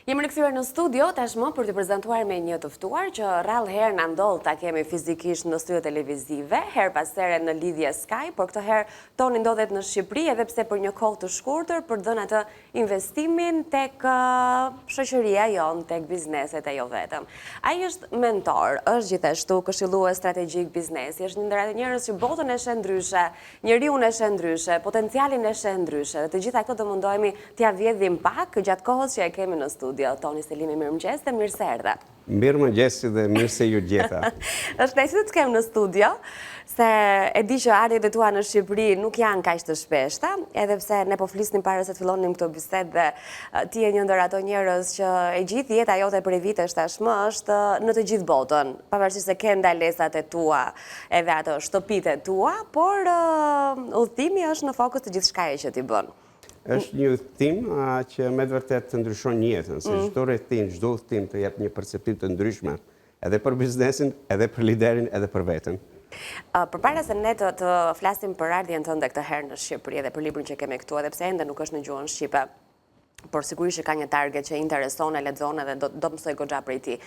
Jemi rikthyer në studio tashmë për të prezantuar me një të ftuar që rrallë herë na ndodh ta kemi fizikisht në studio televizive, her pas here në lidhje Skype, por këtë herë Toni ndodhet në Shqipëri edhe pse për një kohë të shkurtër për të dhënë atë investimin tek shoqëria jon, tek bizneset e jo vetëm. Ai është mentor, është gjithashtu këshillues strategjik biznesi, është një ndër ato njerëz që botën e sheh ndryshe, njeriu e sheh ndryshe, potencialin e sheh ndryshe. Dhe të gjitha këto do mundohemi t'ia vjedhim pak gjatë kohës që e kemi në studio. Toni Selimi, mirëmëngjes dhe mirë se erdhe. Mirëmëngjes dhe mirë se ju gjeta. Është kënaqësi të kem në studio, se e di që ardhjet e tua në Shqipëri nuk janë kaq të shpeshta, edhe pse ne po flisnim para se të fillonim këtë bisedë dhe ti je një ndër ato njerëz që e gjithë jeta jote prej vitesh tashmë është në të gjithë botën, pavarësisht se ke ndalesat e tua, edhe ato shtëpitë e tua, por udhëtimi është në fokus të gjithçkaje që ti bën. Është një udhëtim që me të vërtet të ndryshon jetën, se çdo rrethim, çdo udhëtim të jep një perspektivë të ndryshme, edhe për biznesin, edhe për liderin, edhe për veten. Përpara se ne të flasim për ardhjen tënde këtë herë në Shqipëri edhe për librin që kemi këtu, edhe pse ende nuk është në gjuhën shqipe, por sigurisht që ka një target që intereson e lexon edhe do mësoj goxha prej tij.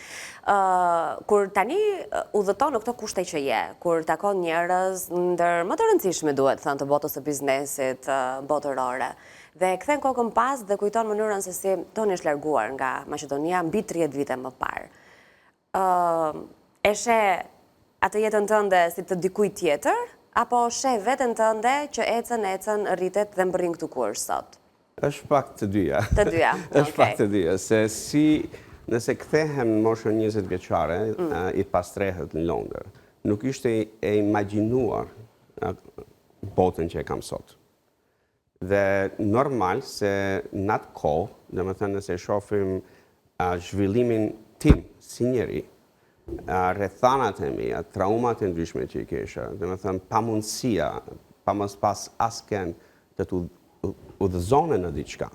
Kur tani udhëton në këto kushte që je, kur takon njerëz ndër më të rëndësishme duhet thënë të botës së biznesit botërore, dhe kthen kokën pas dhe kujton mënyrën se si Toni është larguar nga Maqedonia mbi 30 vite më parë. E sheh atë jetën tënde si të dikujt tjetër, apo sheh veten tënde që ecën, rritet dhe mbërrin këtu ku është sot? Është pak të dyja. Të dyja, Është pak të dyja, se si nëse kthehem në moshën 20 vjeçare, i pastrehet në Londër, nuk ishte e imagjinuar botën që e kam sot. Dhe normal se në atë kohë, dhe më thënë nëse shohim zhvillimin tim si njeri, rrethanat e mia, traumat e ndryshme që i kesha, dhe më thënë pamundësia, pa mos pas asken të të udhëzone në diçka.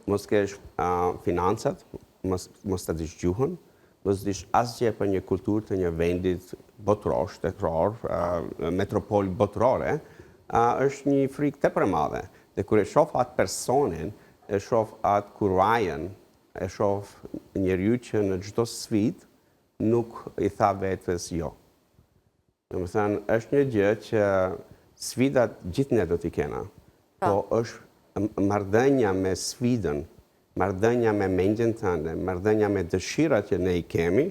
Mos kesh financat, mos të dish gjuhën, mos dish asgjë për një kulturë të një vendit botëror, shtetëror, metropol botërore, është një frikë tepër e madhe. Dhe kur e shoh atë personin, e shoh atë kurajën, e shoh njeriu që në çdo sfidë nuk i tha vetes jo. Domethënë është një gjë që sfidat gjithë ne do t'i kena. Po është marrëdhënia me sfidën, marrëdhënia me mendjen tënde, marrëdhënia me dëshirat që ne i kemi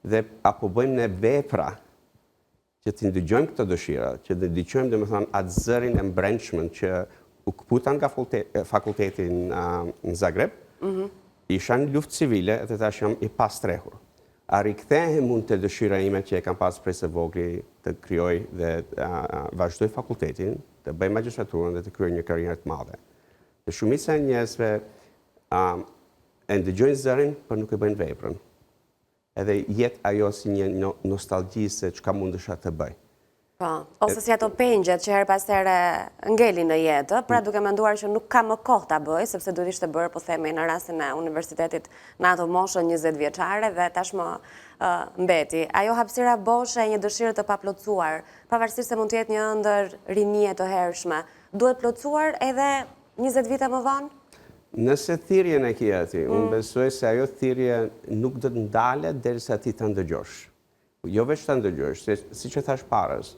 dhe apo bëjmë ne vepra që t'i ndëgjojmë këto dëshira, që t'i ndëgjojmë domethënë atë zërin e brendshëm që u këputan nga fakulteti në Zagreb, isha në luftë civile dhe tash jam i pastrehur. A rikthehem unë të dëshira ime që e kam pas prej së vogli të krijoj dhe vazhdoj fakultetin, të bëj magjistraturën dhe të krijoj një karrierë të madhe. Dhe shumica e njerëzve e ndëgjojnë zërin, por nuk e bëjnë veprën. Edhe jetë ajo si një nostalgji se çka mundesha të bëj. Po, ose si ato pengjet që her pas here ngelin në jetë, pra duke menduar që nuk ka më kohë ta bëj, sepse duhet ishte bërë, po themi, në rastin e universitetit në ato moshën 20 vjeçare dhe tashmë mbeti. Ajo hapësira boshe e një dëshirë të paplotësuar, pavarësisht se mund të jetë një ëndër rinie të hershme, duhet plotësuar edhe 20 vite më vonë? Nëse thirrjen e ke aty, unë besoj se ajo thirrje nuk do të ndalet derisa ti ta ndëgjosh. Jo veç ta ndëgjosh, se siç e thash paras,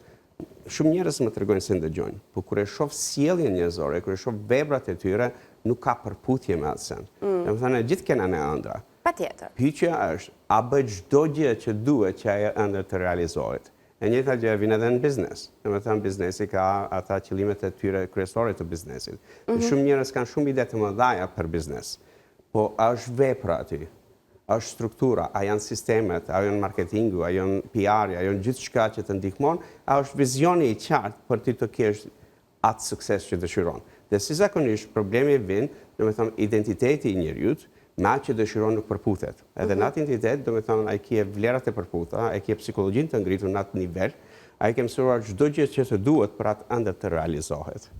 shumë njerëz më tregojnë se ndëgjojnë, por kur e shoh sjelljen njerëzore, kur e shoh veprat e tyre, nuk ka përputhje me atë. Domethënë gjithë kena ne ëndra. Patjetër. Pyetja është, a bëj çdo gjë që duhet që ajo ëndër të realizohet? E njëjta gjë vjen edhe në biznes. Domethënë biznesi ka ata qëllimet e tyre kryesore të biznesit. Shumë njerëz kanë shumë ide të mëdha për biznes, po a është vepra aty? A është struktura, a janë sistemet, a janë marketingu, a janë PR, a janë gjithë shka që të ndihmon, a është vizioni i qartë për ti të kesh atë sukses që dëshiron. Dhe si zakonisht problemi vjen, domethënë identiteti i njeriut, me atë që dëshiron nuk përputhet. Edhe në atë identitet, domethënë ai ke vlerat e përputhura, ai ke psikologjinë të ngritur në atë nivel, ai ke mësuar çdo gjë që të duhet për atë ëndër të realizohet.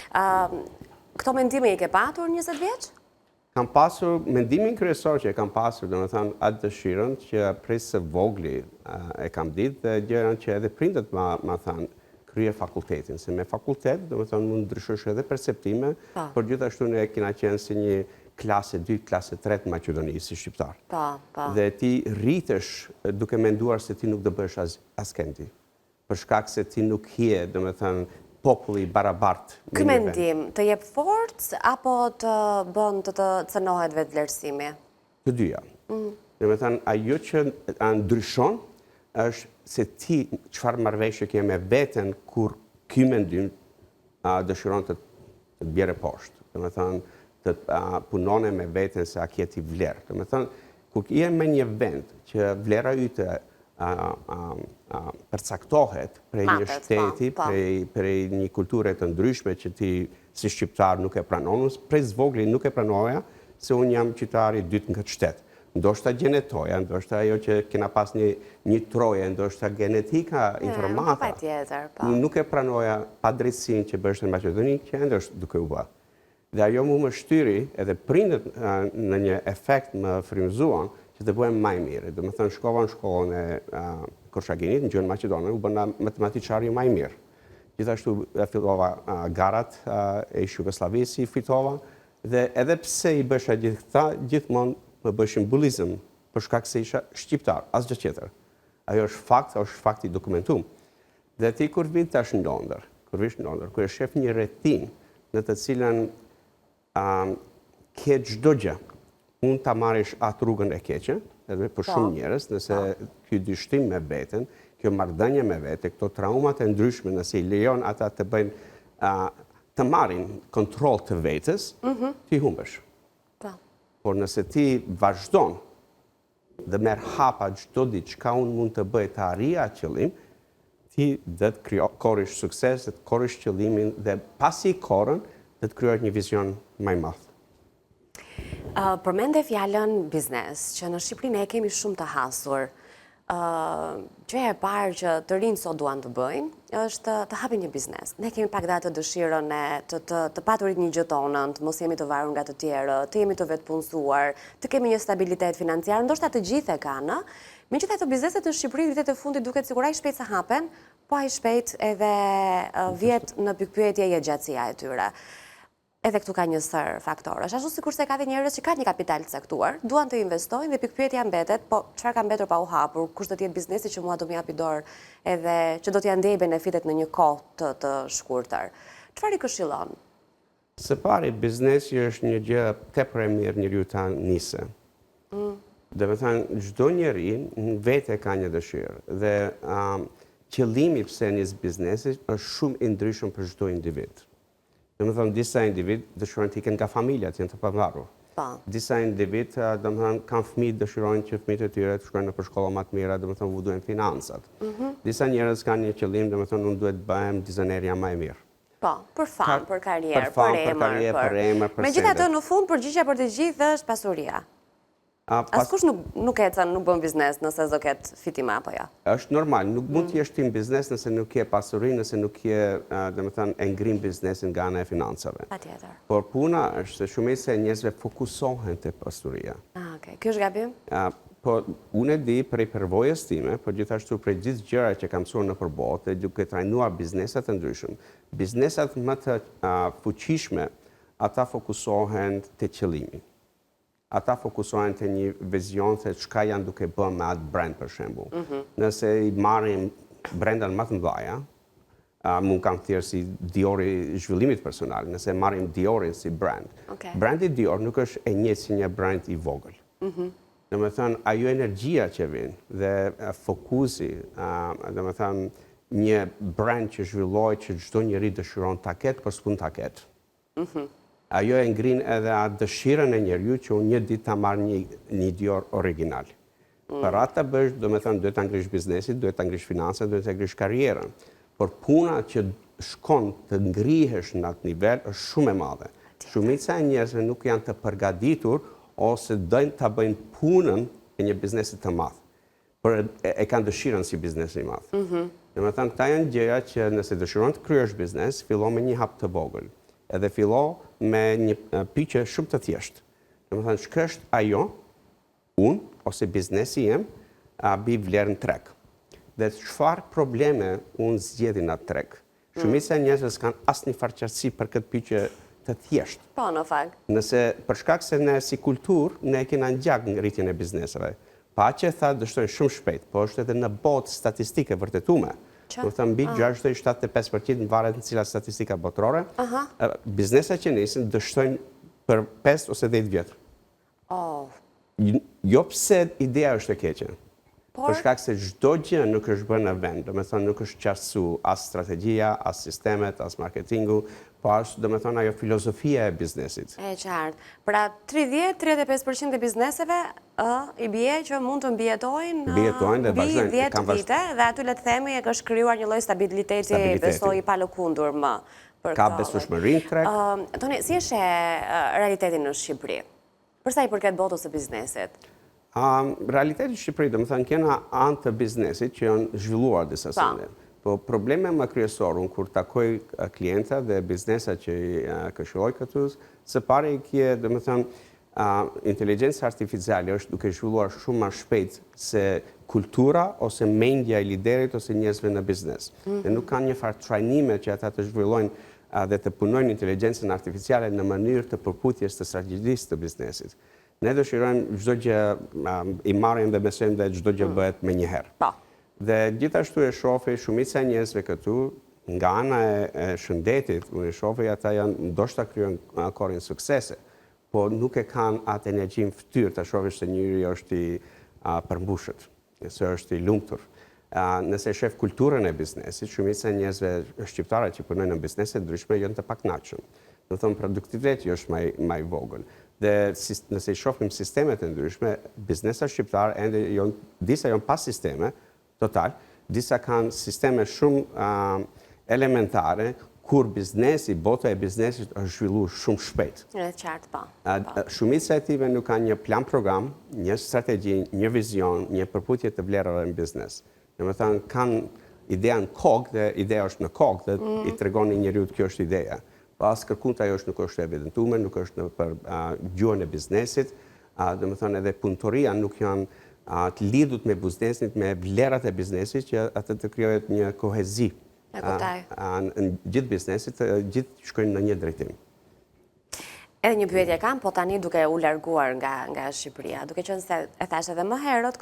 Këto mendime i ke patur 20 vjeç? Kam pasur mendimin kryesor që e kam pasur, domethënë atë dëshirën që prej së vogli e kam ditë dhe gjëran që edhe prindët ma thanë, krye fakultetin, se me fakultet, domethënë mund ndryshosh edhe perceptime, por gjithashtu ne kena qenë si një klasë 2, klasë 3 në Maqedoni si shqiptar. Po. Dhe ti rritesh duke menduar se ti nuk do bësh askendi. Për shkak se ti nuk je, domethënë, populli barabart. Ky mendim të jep forcë apo të bën të cënohet vetë vlerësimi? Të dyja. Domethënë, ajo që ndryshon është se ti çfarë marrëveshje ke me veten kur ky mendim dëshiron të bjerë poshtë. Domethënë, të punone me veten se a ke ti vlerë. Domethënë, kur je me një vend që vlera yte përcaktohet prej një shteti, prej një kulture të ndryshme që ti si shqiptar nuk e pranon, prej zvogli nuk e pranoja se unë jam qytetari i dytë në këtë shtet. Ndoshta gjenetoja, ndoshta ajo që kena pas një troje, ndoshta genetika, informata. Nuk e pranoja padrejtësinë që bështë në Maqedoni, që ende është duke u bë. Dhe ajo mu më shtyri, edhe prindët në një efekt më frymëzuan, që të bëhem maj mirë. Do më thënë, shkova në shkollën e Korshaginit, në gjuhën Maqedone, u bëna matematiqari maj mirë. Gjithashtu fillova garat e Jugoslavisë, fitova, dhe edhe pse i bësha gjitha, gjithmonë më bëshin bulizëm, për shkak se isha shqiptar, asgjë tjetër. Ajo është fakt i dokumentum. Dhe ti kur vit tash në Londër, kur e shef një rrethin në të cilën ke çdo gjë, unë ta marrish atë rrugën e keqe, edhe për shumë njerëz, nëse ky dyshtim me veten, kjo marrëdhënie me vete, këto traumat e ndryshme, nëse i lejon ata të bëjnë të marrin kontroll të vetes, ti humbesh. Por nëse ti vazhdon dhe merr hapa çdo ditë çka unë mund të bëj të arrij atë qëllim, ti do të korrish sukses, do të korrish qëllimin dhe pasi korrën, do të krijosh një vizion më i madh. Përmende fjalën biznes, që në Shqipëri ne kemi shumë të hasur. Gjëja e parë që të rinjtë sot duan të bëjnë, është të hapin një biznes. Ne kemi pak të dëshirën të paturit një gjë tonën, të mos jemi të varur nga të tjerë, të jemi të vetpunësuar, të kemi një stabilitet financiar, ndoshta të gjithë e kanë. Megjithatë bizneset në Shqipëri vitet e fundit duket sikur ai shpejt sa hapen, po ai shpejt edhe vjet në pikpyetje e gjatësia e tyre. Edhe këtu ka një sër faktorësh. Ashtu sikur se ka dhe njerëz që kanë një kapital të caktuar, duan të investojnë dhe pikpyetja mbetet, po çfarë ka mbetur pa u hapur? Kush do të jetë biznesi që mua do më japi dorë edhe që do t'ja ndjej benefitet në një kohë të shkurtër? Çfarë i këshillon? Së pari, biznesi është një gjë tepër e mirë njeriu ta nisë. Dhe me thënë, çdo njeri në vete ka një dëshirë dhe qëllimi pse nis biznesi është shumë i ndryshëm për çdo individ. Dhe me thënë, disa individ dëshirojnë të iken nga familja, të jenë të pavarur. Disa individ kanë fëmijë, dëshirojnë që fëmijët e tyre të shkojnë në shkolla më të mira, dhe me thënë, u duhen financat. Disa njerëz kanë një qëllim, dhe me thënë, unë duhet bëhem dizajnerja më e mirë. Po, për famë, për karrierë, për emër. Megjithatë, në fund përgjigjja për të gjithë është pasuria. Askush nuk ecën, nuk bën biznes nëse do ketë fitim apo jo. Është normal, nuk mund të jesh ti në biznes nëse nuk ke pasuri, nëse nuk ke, domethënë, e ngrin biznesin nga ana e financave. Patjetër. Por puna është se shumica e njerëzve fokusohen te pasuria. Okej. Ky është gabim? Po unë e di prej përvojës time, por gjithashtu prej gjithë gjërat që kam mësuar nëpër botë, duke trajnuar bizneset të ndryshëm. Bizneset më të fuqishme, ata fokusohen te qëllimi. Ata fokusohen të një vizion se çka janë duke bërë me atë brand, për shembull. Nëse i marrim brendan më të mëdha, mund kanë thirrë si Diori zhvillimit personal, nëse marrim Diorin si brand. Brandi Dior nuk është e njëjtë si një brand i vogël. Domethënë, ajo energjia që vjen dhe fokusi, domethënë, një brand që zhvillohet që çdo njeri dëshiron ta ketë, por s'mund ta ketë. Ajo e ngrin edhe atë dëshirën e njeriu që unë një ditë ta marr një Dior original. Për atë të bësh, domethënë, duhet ta ngrish biznesin, duhet ta ngrish financat, duhet ta ngrish karrierën. Por puna që shkon të ngrihesh në atë nivel është shumë e madhe. Shumica e njerëzve nuk janë të përgatitur ose dojnë ta bëjnë punën e një biznesi të madh. Por e kanë dëshirën si biznesi i madh. Domethënë, këta janë gjëra që nëse dëshiron të kryesh biznes, fillo me një hap të vogël. Edhe fillo me një pyetje shumë të thjeshtë. Domethënë, ç'ka është ajo unë ose biznesi jem bi vlerën treg. Dhe çfarë probleme unë zgjedhin atë treg. Shumica e njerëzve s'kan asnjë farë qartësi për këtë pyetje të thjeshtë. Po, në fakt. Nëse për shkak se ne si kulturë, ne kena ngjak në rritjen e bizneseve. Pa që tha dështojnë shumë shpejt, po është edhe në botë statistike vërtetume. Do të thënë mbi 6,75% në varet në cilat statistika botërore, biznesa që nisin dështojnë për 5 ose 10 vjet. Jo pse ideja është e keqe. Për shkak se çdo gjë nuk është bërë në vend, do të thonë nuk është qartësu as strategjia, as sistemet, as marketingu, po as do të thonë ajo filozofia e biznesit. E qartë. Pra 30-35% e bizneseve i bie që mund të mbijetojnë dhe vazhdojnë, 10 vite dhe aty le të themi e është krijuar një lloj stabiliteti, besoj i palëkundur më. Ka besueshmërinë treg. Toni, si është realiteti në Shqipëri? Për sa i përket botës së biznesit? Realiteti Shqipëri, do të thënë, kena anë të biznesit që janë zhvilluar disa sende. Po probleme më kryesor, unë kur takoj klienta dhe biznesa që këshilloj këtu, së pari kje, do të thënë, inteligjenca artificiale është duke zhvilluar shumë më shpejt se kultura ose mendja e liderit ose njerëzve në biznes. Dhe nuk kanë një farë trajnime që ata të zhvillojnë dhe të punojnë inteligjencën artificiale në mënyrë të përputhjes të strategjisë të biznesit. Ne dëshirojmë çdo gjë i marrim dhe besojmë dhe çdo gjë bëhet me një herë. Dhe gjithashtu e shofi shumica e njerëzve këtu nga ana e shëndetit, unë e shofi ata janë ndoshta krijojnë korin suksese, po nuk e kanë atë energjinë fytyrë ta shohësh se njëri është i përmbushur, se është i lumtur. Nëse shef kulturën e biznesit, shumica e njerëzve shqiptarë që punojnë në biznese ndryshme janë të pakënaqur. Do të thonë produktiviteti është më i vogël. Dhe nëse i shohim sistemet e ndryshme, biznesa shqiptare ende disa janë pas sisteme total, disa kanë sisteme shumë elementare kur biznesi, bota e biznesit është zhvilluar shumë shpejt. Shumica e tyre nuk kanë një plan program, një strategji, një vizion, një përputhje të vlerave në biznes. Domethënë kanë ideja në kokë dhe ideja është në kokë dhe i tregoni njeriu kjo është ideja. Pas kërkund ajo nuk është evidentuar, nuk është për gjuhën e biznesit, domethënë edhe punëtoria nuk janë të lidhur me biznesin, me vlerat e biznesit që atë të krijohet një kohezi. Në gjithë biznesit, gjithë shkojnë në një drejtim. Edhe një pyetje kam, po tani duke u larguar nga Shqipëria, duke qenë se e thash edhe më herët,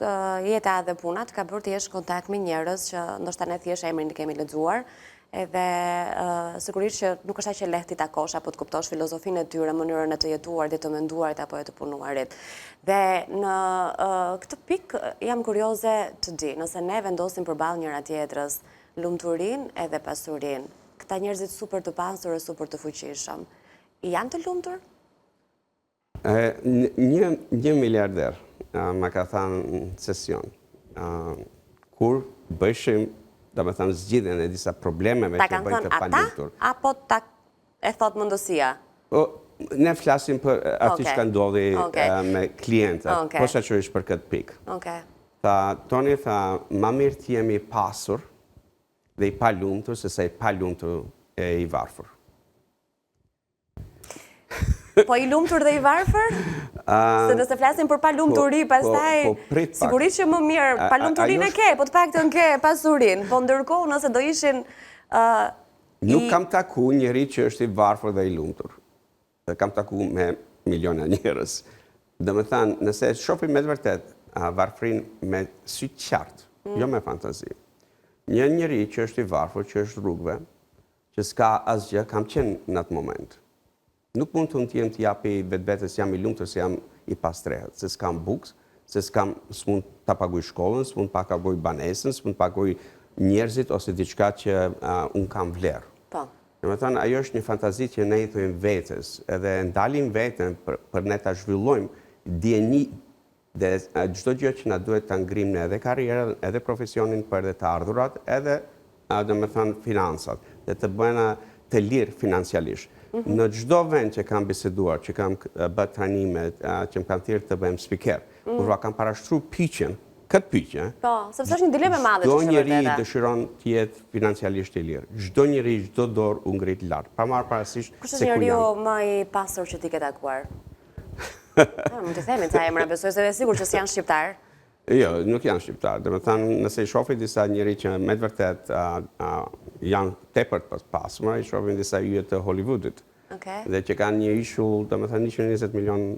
jeta dhe puna të ka bërë të jesh kontakt me njerëz që ndoshta ne thjesht emrin e kemi lexuar, edhe sigurisht që nuk është aq e lehtë ta takosh apo të kuptosh filozofinë e tyre, mënyrën e të jetuarit, të menduarit apo e të punuarit. Dhe në këtë pikë jam kurioze të di, nëse ne vendosim përballë njëra tjetrës lumturinë edhe pasurinë, këta njerëzit super të pasur e super të fuqishëm, janë të lumtur? Një miliarder më ka thënë në sesion, kur bëshim do me thënë zgjidhjen e disa problemeve që bëjnë të palumtur. Ta kanë thënë ata, apo e thot mendësia? Ne flasim për aty që ka ndodhi me klientët, posaçërisht për këtë pikë. Toni tha, më mirë të jemi pasur dhe i palumtur se sa i palumtur e i varfër. Po i lumtur dhe i varfër? Se nëse flasim për palumturi, pastaj sigurisht që më mirë, palumturinë e ke, po të paktën ke pasurinë, po ndërkohë nëse do ishin... Nuk kam taku njëri që është i varfër dhe i lumtur. Kam taku me miliona njerëz. Dhe me thanë, nëse shohim me të vërtet varfërinë me sy qartë, jo me fantazi. Një njëri që është i varfër, që është rrugëve, që s'ka asgjë, kam qenë në atë moment. Nuk mund të jem të japi vetvetes jam i lumtur se jam i pastrehet, se s'kam bukës, se s'mund ta paguaj shkollën, s'mund ta paguaj banesën, s'mund ta paguaj njerëzit ose diçka që unë kam vlerë. Domethënë, ajo është një fantazi që ne jetojmë vetes, edhe ndalim veten për ne ta zhvillojmë dieni dhe çdo gjë që na duhet ta ngrimë edhe karrierën, edhe profesionin për edhe të ardhurat, edhe domethënë financat, dhe të bëna të lirë financialisht. Në çdo vend që kam biseduar, që kam bërë trajnime, që më kanë thirrë të bëhem speaker, kur kam parashtruar pyetjen, këtë pyetje. Po, sepse është një dilemë e madhe që çdo njeri dëshiron të jetë financialisht i lirë. Çdo njeri, çdo dorë u ngrit lart. Pa marrë parasysh se ku jam. Kush është njeriu më i pasur që ti ke takuar? Mund të themi ca emra, besoj se është sigurt që s'janë shqiptar. Jo, nuk janë shqiptar. Domethënë, nëse i shohim disa njerëz që me të vërtet janë tepër të pasur, i shohim disa yje të Hollywoodit. Okej. Dhe që kanë një ishull, domethënë 120 milion,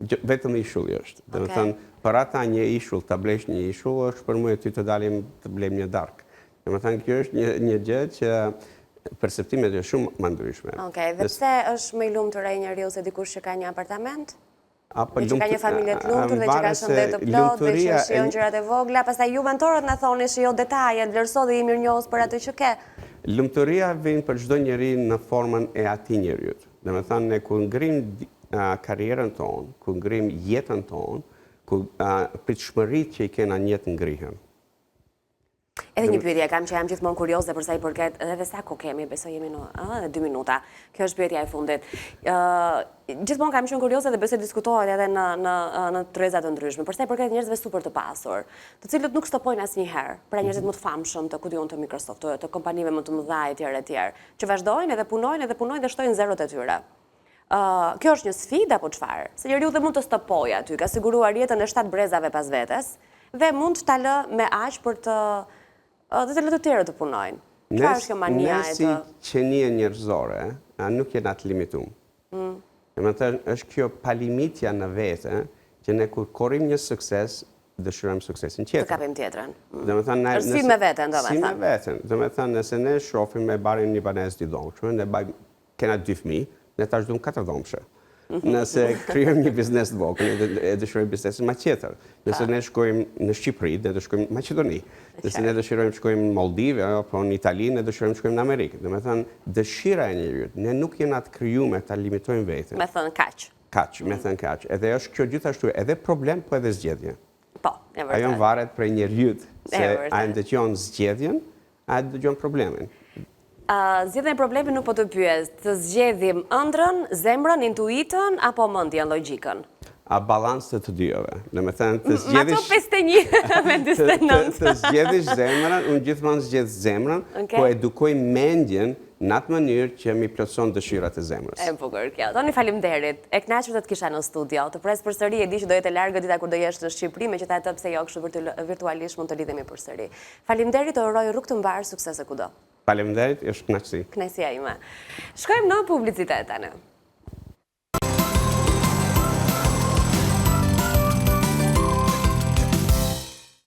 vetëm ishulli është. Domethënë, për ata një ishull, ta blesh një ishull, është për mua ty të dalim të blejmë një darkë. Domethënë, kjo është një gjë që perceptimet janë shumë më ndryshme. Okej, dhe pse është më i lumtur ai njeriu se dikush që ka një apartament? Dhe që ka një familje të lumtur dhe që ka shëndet të plotë dhe që shijon gjërat e vogla, pastaj ju mentorët na thoni shijo detajet, vlerëso dhe i mirënjohës për atë që ke. Lumturia vjen për çdo njeri në formën e atij njeriu. Domethënë, ne kur ngrim karrierën tonë, kur ngrim jetën tonë, kur pritshmëritë që i kena në jetë ngrihen. Edhe një pyetje kam që jam gjithmonë kurioze për sa i përket, edhe sa kohë kemi, besoj jemi në 2 minuta. Kjo është pyetja e fundit. Gjithmonë kam qenë kurioze dhe besoj diskutohet edhe në treza të ndryshme, për sa i përket njerëzve super të pasur, të cilët nuk stopojnë asnjëherë, pra njerëzit më të famshëm të të Microsoft, të kompanive më të mëdha etj, që vazhdojnë edhe punojnë dhe shtojnë zerot e tyre. Kjo është një sfidë apo çfarë? Se njeriu dhe mund të stopojë aty, ka siguruar jetën e 7 brezave pas vetes dhe mund ta lë me aq për të lë të tjerë të punojnë. Çfarë është kjo mania e të? Ne si qenie njerëzore, nuk jena të limituar. Domethënë, është kjo palimitja në vete që ne kur korrim një sukses, dëshirojmë suksesin tjetër. Të kapim tjetrën. Domethënë, është si me veten, domethënë. Si me veten. Domethënë, nëse ne shohim me barin një banesë 2 dhomshme, ne kena 2 fëmijë, ne tash duam 4 dhomshme. Nëse krijojmë një biznes të vogël, e dëshirojmë biznesin më tjetër. Nëse ne shkojmë në Shqipëri, ne do shkojmë në Maqedoni. Nëse ne dëshirojmë të shkojmë në Moldive apo në Itali, ne dëshirojmë të shkojmë në Amerikë. Domethënë, dëshira e njeriu, ne nuk jena të krijuar ta limitojmë veten. Me thënë kaq. Me thënë kaq. Edhe është kjo gjithashtu edhe problem, po edhe zgjedhje. Po, e vërtet. Ajo varet prej njeriu, se a e ndëgjon zgjedhjen, a e ndëgjon problemin. Zgjedhjen e problemit nuk po të pyet, të zgjedhim ëndrrën, zemrën, intuitën apo mendjen, logjikën? Balancë të dyjave. Domethënë, të zgjedhësh ato 51 me 49. Të zgjedhësh zemrën, unë gjithmonë zgjedh zemrën, po edukoj mendjen në atë mënyrë që mi plotëson dëshirat e zemrës. E bukur kjo. Toni, faleminderit. E kënaqur të të kisha në studio. Të pres përsëri, e di që do jetë larg dita kur do jesh në Shqipëri, megjithatë pse jo kështu virtualisht mund të lidhemi përsëri. Faleminderit, të uroj rrugë të mbar, suksese kudo. Faleminderit, është kënaqësi. Kënaqësia ime. Shkojmë në publicitet tani.